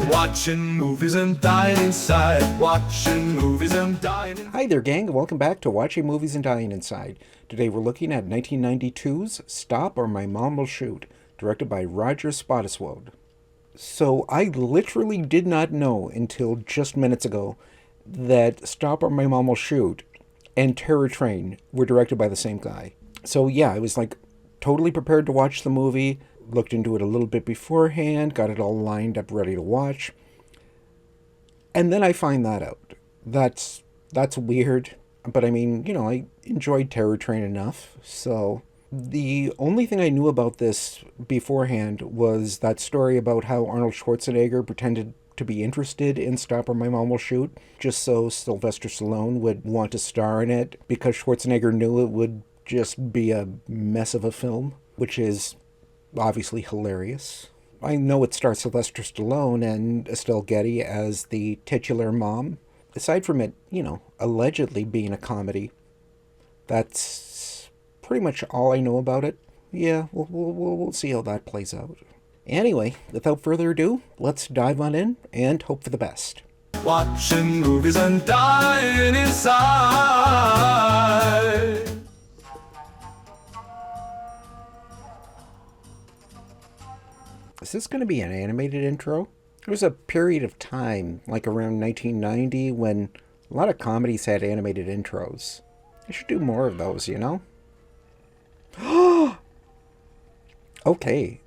Watching movies and dying inside. Watching movies and dying inside. Hi there, gang, and welcome back to Watching Movies and Dying Inside. Today we're looking at 1992's Stop or My Mom Will Shoot, directed by Roger Spottiswoode. So I literally did not know until just minutes ago that Stop or My Mom Will Shoot and Terror Train were directed by the same guy. So yeah, I was like totally prepared to watch the movie, looked into it a little bit beforehand, got it all lined up ready to watch. And then I find that out. That's weird, but I mean, I enjoyed Terror Train enough, so the only thing I knew about this beforehand was that story about how Arnold Schwarzenegger pretended to be interested in Stop or My Mom Will Shoot, just so Sylvester Stallone would want to star in it, because Schwarzenegger knew it would just be a mess of a film, which is obviously hilarious. I know it stars Sylvester Stallone and Estelle Getty as the titular mom. Aside from it, allegedly being a comedy, that's pretty much all I know about it. Yeah, we'll see how that plays out. Anyway, without further ado, let's dive on in and hope for the best. Watching movies and dying inside. Is this going to be an animated intro? There was a period of time, like around 1990, when a lot of comedies had animated intros. I should do more of those, Okay,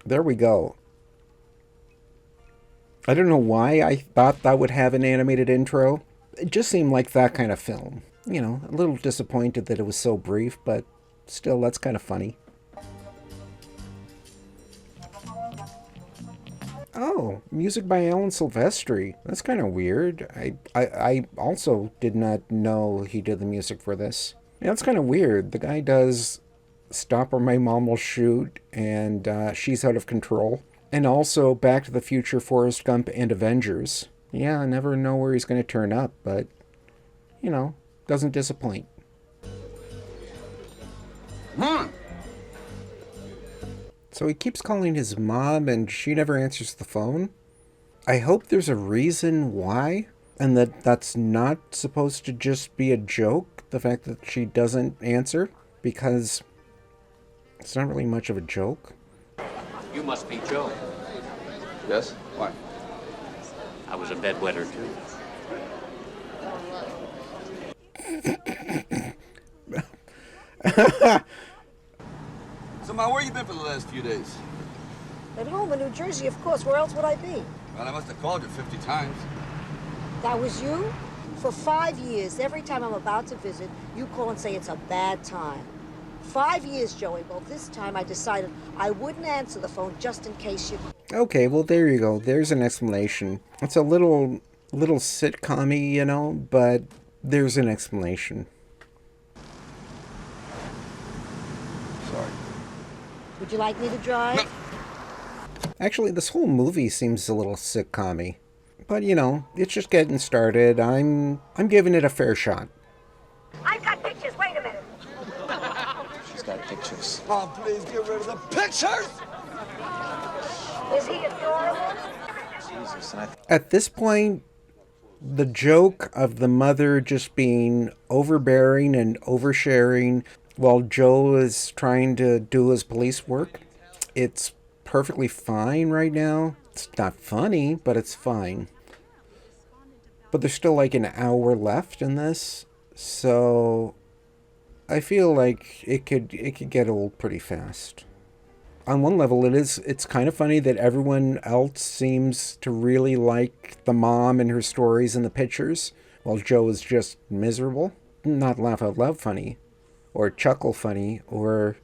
there we go. I don't know why I thought that would have an animated intro. It just seemed like that kind of film. A little disappointed that it was so brief, but still, that's kind of funny. Oh, music by Alan Silvestri. That's kind of weird. I also did not know he did the music for this. Yeah, that's kind of weird. The guy does Stop or My Mom Will Shoot and She's Out of Control. And also Back to the Future, Forrest Gump, and Avengers. Yeah, I never know where he's going to turn up, but, doesn't disappoint. Come on! So he keeps calling his mom and she never answers the phone. I hope there's a reason why, and that's not supposed to just be a joke, the fact that she doesn't answer, because it's not really much of a joke. You must be Joe. Yes? Why? I was a bedwetter too. So, Ma, where you been for the last few days? At home in New Jersey, of course. Where else would I be? Well, I must have called you 50 times. That was you? For 5 years, every time I'm about to visit, you call and say it's a bad time. 5 years, Joey. Well, this time I decided I wouldn't answer the phone just in case you... Okay, well, there you go. There's an explanation. It's a little sitcom-y, but there's an explanation. Sorry. Would you like me to drive? No. Actually, this whole movie seems a little sitcom-y. But, it's just getting started. I'm giving it a fair shot. I've got pictures. Wait a minute. She's got pictures. Oh, please get rid of the pictures! Is he adorable? Jesus, At this point, the joke of the mother just being overbearing and oversharing while Joe is trying to do his police work, it's perfectly fine right now. It's not funny, but it's fine. But there's still like an hour left in this, so I feel like it could get old pretty fast. On one level, it's kind of funny that everyone else seems to really like the mom and her stories and the pictures, while Joe is just miserable. Not laugh out loud funny, or chuckle funny, or,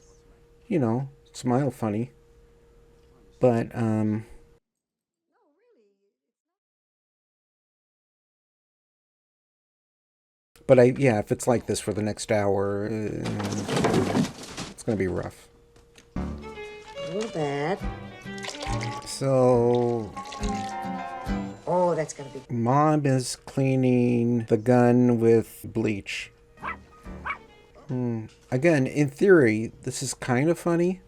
smile funny. But, if it's like this for the next hour, it's going to be rough. A little bad. So, Oh, that's gonna be... Mom is cleaning the gun with bleach. Again, in theory, this is kind of funny.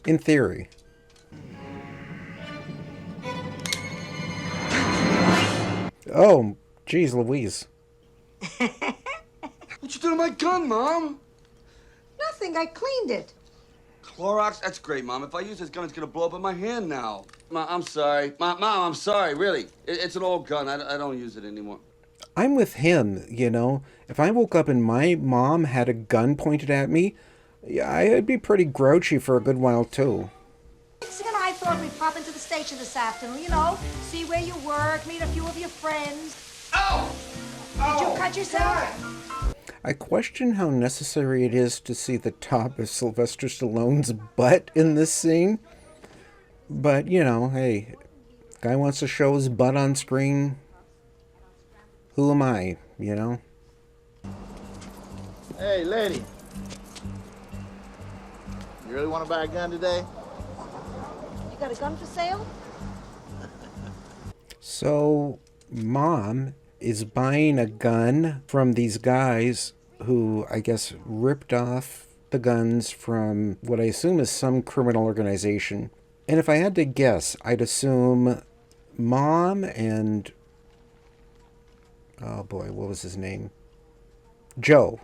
In theory. Oh, geez Louise. What you doing to my gun, Mom? Nothing, I cleaned it. Clorox? That's great, Mom. If I use this gun, it's gonna blow up in my hand now. Mom, I'm sorry. Mom, I'm sorry, really. It's an old gun. I don't use it anymore. I'm with him, you know. If I woke up and my mom had a gun pointed at me, yeah, I'd be pretty grouchy for a good while, too. Jessica and I thought we'd pop into the station this afternoon, you know, see where you work, meet a few of your friends. Ow! Did you cut yourself? I question how necessary it is to see the top of Sylvester Stallone's butt in this scene. But, you know, hey, guy wants to show his butt on screen. Who am I, you know? Hey, lady. You really want to buy a gun today? You got a gun for sale? So, Mom is buying a gun from these guys who, I guess, ripped off the guns from what I assume is some criminal organization. And if I had to guess, I'd assume Mom and... oh boy, what was his name? Joe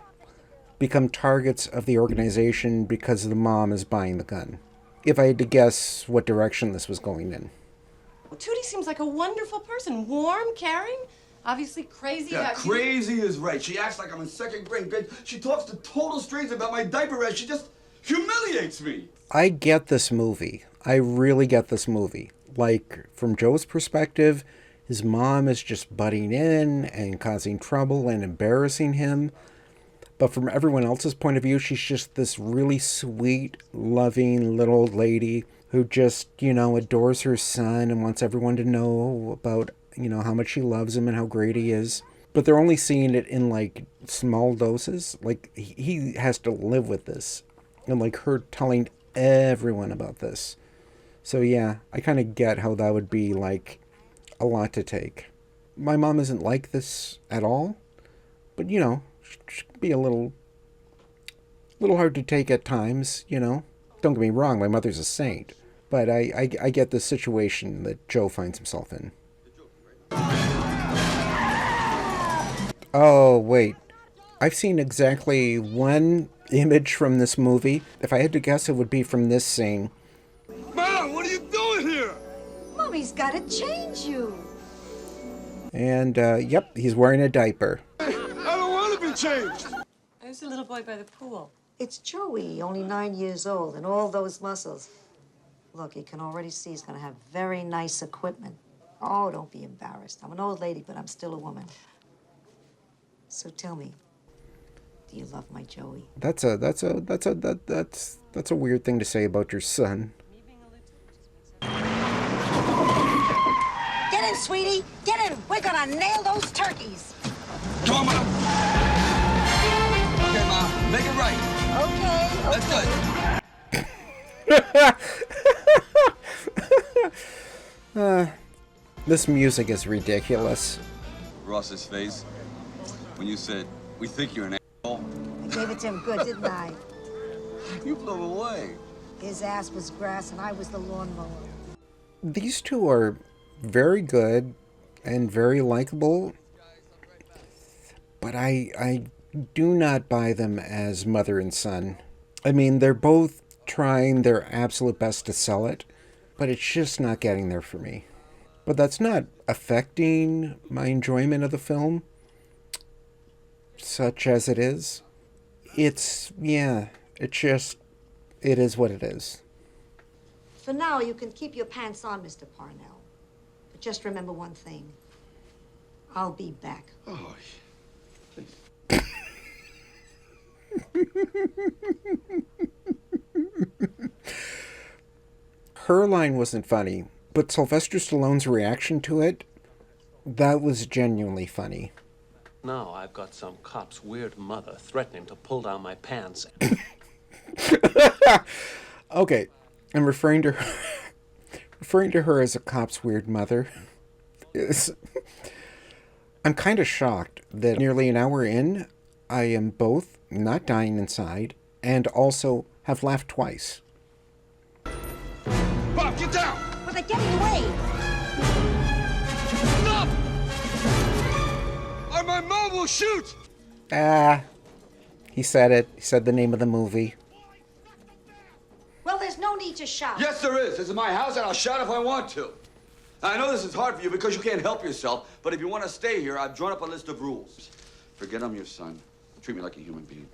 become targets of the organization because the mom is buying the gun. If I had to guess what direction this was going in. Tootie seems like a wonderful person. Warm, caring, obviously crazy Yeah, about you. crazy is right. She acts like I'm in second grade. She talks to total strangers about my diaper rash. She just humiliates me. I get this movie. I really get this movie. Like, from Joe's perspective, his mom is just butting in and causing trouble and embarrassing him. But from everyone else's point of view, she's just this really sweet, loving little old lady who just, you know, adores her son and wants everyone to know about, you know, how much she loves him and how great he is. But they're only seeing it in, like, small doses. Like, he has to live with this. And, like, her telling everyone about this. So, yeah, I kind of get how that would be, like, a lot to take. My mom isn't like this at all. But, you know, she can be a little hard to take at times, you know. Don't get me wrong, my mother's a saint. But I get the situation that Joe finds himself in. Oh, wait. I've seen exactly one image from this movie. If I had to guess, it would be from this scene. Mom, what are you doing here? Mommy's gotta change you. And, yep, he's wearing a diaper. I don't want to be changed. Who's the little boy by the pool? It's Joey, only 9 years old, and all those muscles. Look, you can already see he's gonna have very nice equipment. Oh, don't be embarrassed. I'm an old lady, but I'm still a woman. So tell me, do you love my Joey? That's a weird thing to say about your son. Get in, sweetie. Get in. We're gonna nail those turkeys. Come on, Mom. Okay, Mom, make it right. Okay. That's good. This music is ridiculous. Ross's face when you said, "We think you're an asshole." I gave it to him good, didn't I? You blew him away. His ass was grass and I was the lawnmower. These two are very good and very likable, but I do not buy them as mother and son. I mean, they're both trying their absolute best to sell it, but it's just not getting there for me. But that's not affecting my enjoyment of the film, such as it is. It is what it is. For now, you can keep your pants on, Mr. Parnell. But just remember one thing. I'll be back. Oh, Her line wasn't funny, but Sylvester Stallone's reaction to it, that was genuinely funny. Now I've got some cop's weird mother threatening to pull down my pants. Okay, I'm referring to her as a cop's weird mother. I'm kind of shocked that nearly an hour in, I am both not dying inside and also have laughed twice. Bob, get down! But they're getting away. Stop! my mom will shoot! Ah, he said it. He said the name of the movie. Well, there's no need to shout. Yes, there is. This is my house, and I'll shout if I want to. I know this is hard for you because you can't help yourself, but if you want to stay here, I've drawn up a list of rules. Forget I'm your son. Treat me like a human being.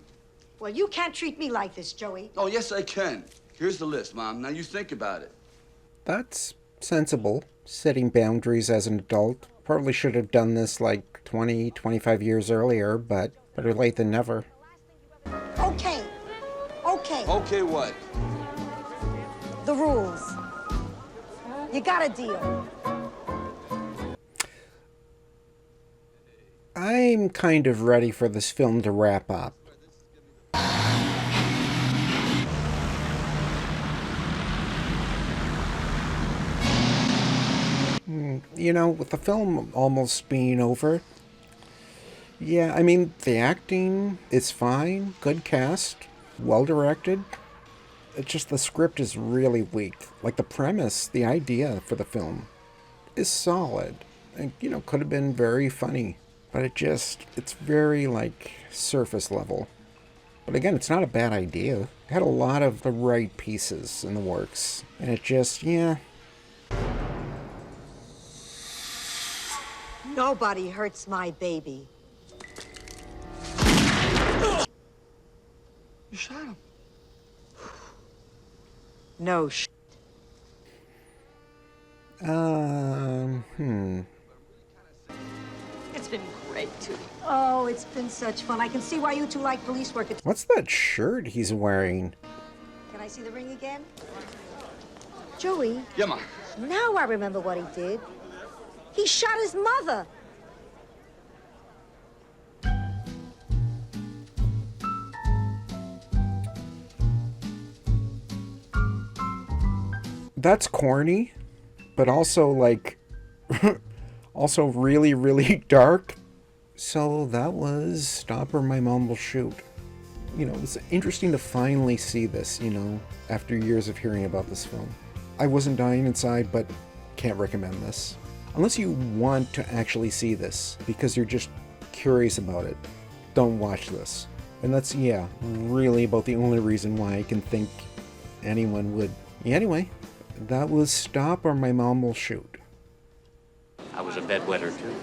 Well, you can't treat me like this, Joey. Oh, yes, I can. Here's the list, Mom. Now you think about it. That's sensible. Setting boundaries as an adult. Probably should have done this like 20, 25 years earlier, but better late than never. Okay. Okay. Okay, what? The rules. You got a deal. I'm kind of ready for this film to wrap up. You know, with the film almost being over, yeah, I mean, the acting is fine, good cast, well directed. It's just the script is really weak. Like, the premise, the idea for the film is solid. And, you know, could have been very funny. But it's very, like, surface level. But again, it's not a bad idea. It had a lot of the right pieces in the works. And it just, yeah. Nobody hurts my baby. You shot him. No It's been great, Tootie. Oh, it's been such fun. I can see why you two like police work. What's that shirt he's wearing? Can I see the ring again? Joey, Yeah, Ma. now I remember what he did. He shot his mother. That's corny, but also, like, also really, really dark. So that was Stop or My Mom Will Shoot. You know, it was interesting to finally see this, you know, after years of hearing about this film. I wasn't dying inside, but can't recommend this. Unless you want to actually see this, because you're just curious about it, don't watch this. And that's, yeah, really about the only reason why I can think anyone would. Yeah, anyway, that was Stop or My Mom Will Shoot. I was a bedwetter, too.